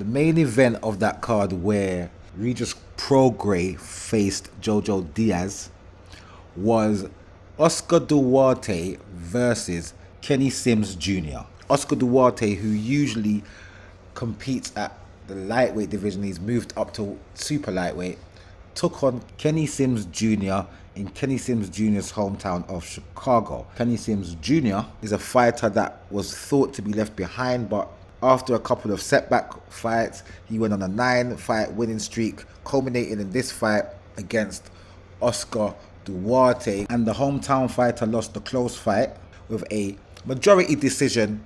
main event of that card, where Regis Prograis faced Jojo Diaz, was Oscar Duarte versus Kenny Sims Jr. Oscar Duarte, who usually competes at the lightweight division, he's moved up to super lightweight, took on Kenny Sims Jr. in Kenny Sims Jr.'s hometown of Chicago. Kenny Sims Jr. is a fighter that was thought to be left behind, but after a couple of setback fights, he went on a 9-fight winning streak, culminating in this fight against Oscar Duarte. And the hometown fighter lost the close fight with a majority decision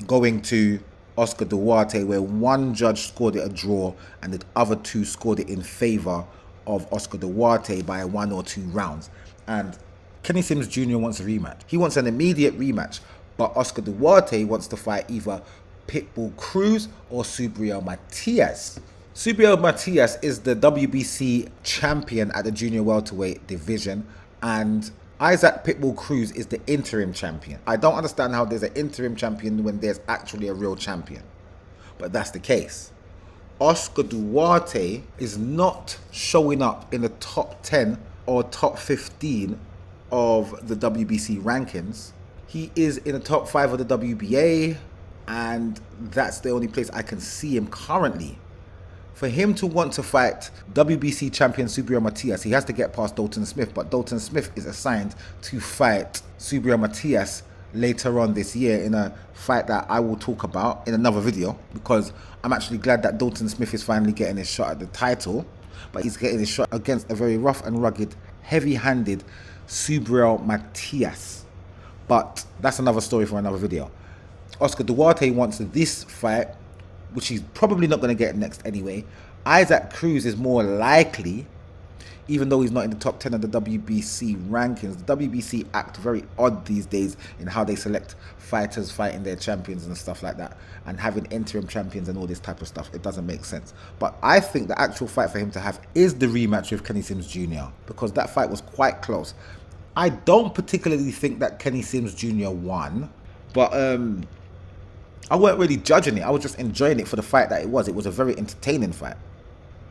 going to Oscar Duarte, where one judge scored it a draw and the other two scored it in favor of Oscar Duarte by 1 or 2 rounds. And Kenny Sims Jr. wants a rematch. He wants an immediate rematch, but Oscar Duarte wants to fight either Pitbull Cruz or Subriel Matias. Subriel Matias is the WBC champion at the junior welterweight division, and Isaac Pitbull Cruz is the interim champion. I don't understand how there's an interim champion when there's actually a real champion, but that's the case. Oscar Duarte is not showing up in the top 10 or top 15 of the WBC rankings. He is in the top 5 of the WBA, and that's the only place I can see him currently. For him to want to fight WBC champion Subriel Matias, he has to get past Dalton Smith, but Dalton Smith is assigned to fight Subriel Matias later on this year in a fight that I will talk about in another video, because I'm actually glad that Dalton Smith is finally getting his shot at the title, but he's getting his shot against a very rough and rugged, heavy-handed Subriel Matias. But that's another story for another video. Oscar Duarte wants this fight, which he's probably not going to get next anyway. Isaac Cruz is more likely, even though he's not in the top 10 of the WBC rankings. The WBC act very odd these days in how they select fighters fighting their champions and stuff like that, and having interim champions and all this type of stuff. It doesn't make sense. But I think the actual fight for him to have is the rematch with Kenny Sims Jr., because that fight was quite close. I don't particularly think that Kenny Sims Jr. won, but I weren't really judging it. I was just enjoying it for the fight that it was. It was a very entertaining fight,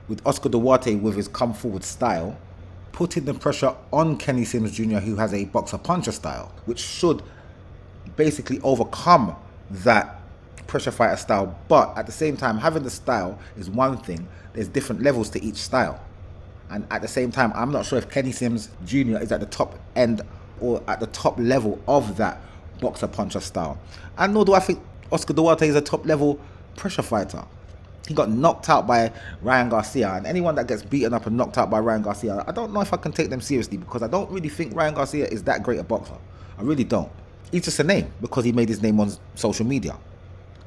with Oscar Duarte with his come forward style putting the pressure on Kenny Sims Jr., who has a boxer puncher style, which should basically overcome that pressure fighter style. But at the same time, having the style is one thing. There's different levels to each style, and at the same time, I'm not sure if Kenny Sims Jr. is at the top end or at the top level of that boxer puncher style. And nor do I think Oscar Duarte is a top level pressure fighter. He got knocked out by Ryan Garcia, and anyone that gets beaten up and knocked out by Ryan Garcia, I don't know if I can take them seriously, because I don't really think Ryan Garcia is that great a boxer. I really don't. He's just a name because he made his name on social media.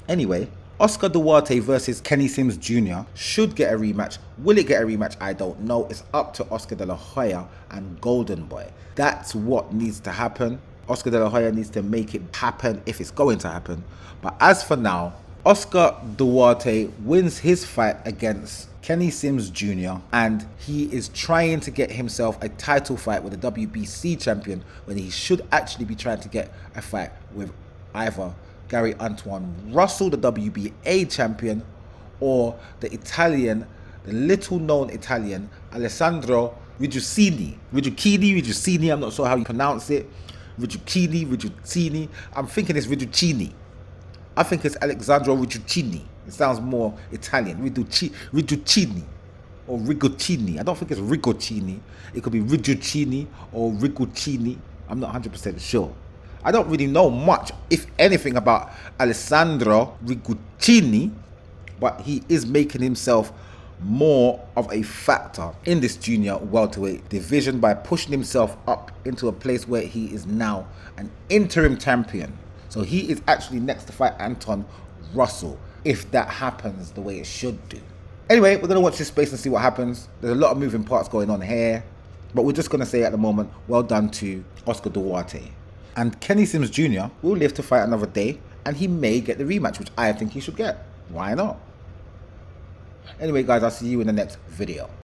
Anyway, Oscar Duarte versus Kenny Sims Jr. should get a rematch. Will it get a rematch? I don't know. It's up to Oscar De La Hoya and Golden Boy. That's what needs to happen. Oscar De La Hoya needs to make it happen if it's going to happen. But as for now, Oscar Duarte wins his fight against Kenny Sims Jr. and he is trying to get himself a title fight with the WBC champion, when he should actually be trying to get a fight with either Gary Antoine Russell, the WBA champion, or the Italian, the little known Italian, Alessandro Riducini, I'm not sure how you pronounce it. Riducini, I'm thinking it's Riducini. I think it's Alessandro Riducini. It sounds more Italian. Riducini or Rigoccini. I don't think it's Rigoccini. It could be Riducini or Rigoccini. I'm not 100% sure. I don't really know much, if anything, about Alessandro Rigoccini, but he is making himself more of a factor in this junior welterweight division by pushing himself up into a place where he is now an interim champion. So he is actually next to fight Anton Russell, if that happens the way it should do. Anyway, we're going to watch this space and see what happens. There's a lot of moving parts going on here, but we're just going to say at the moment, well done to Oscar Duarte. And Kenny Sims Jr. will live to fight another day, and he may get the rematch, which I think he should get. Why not? Anyway, guys, I'll see you in the next video.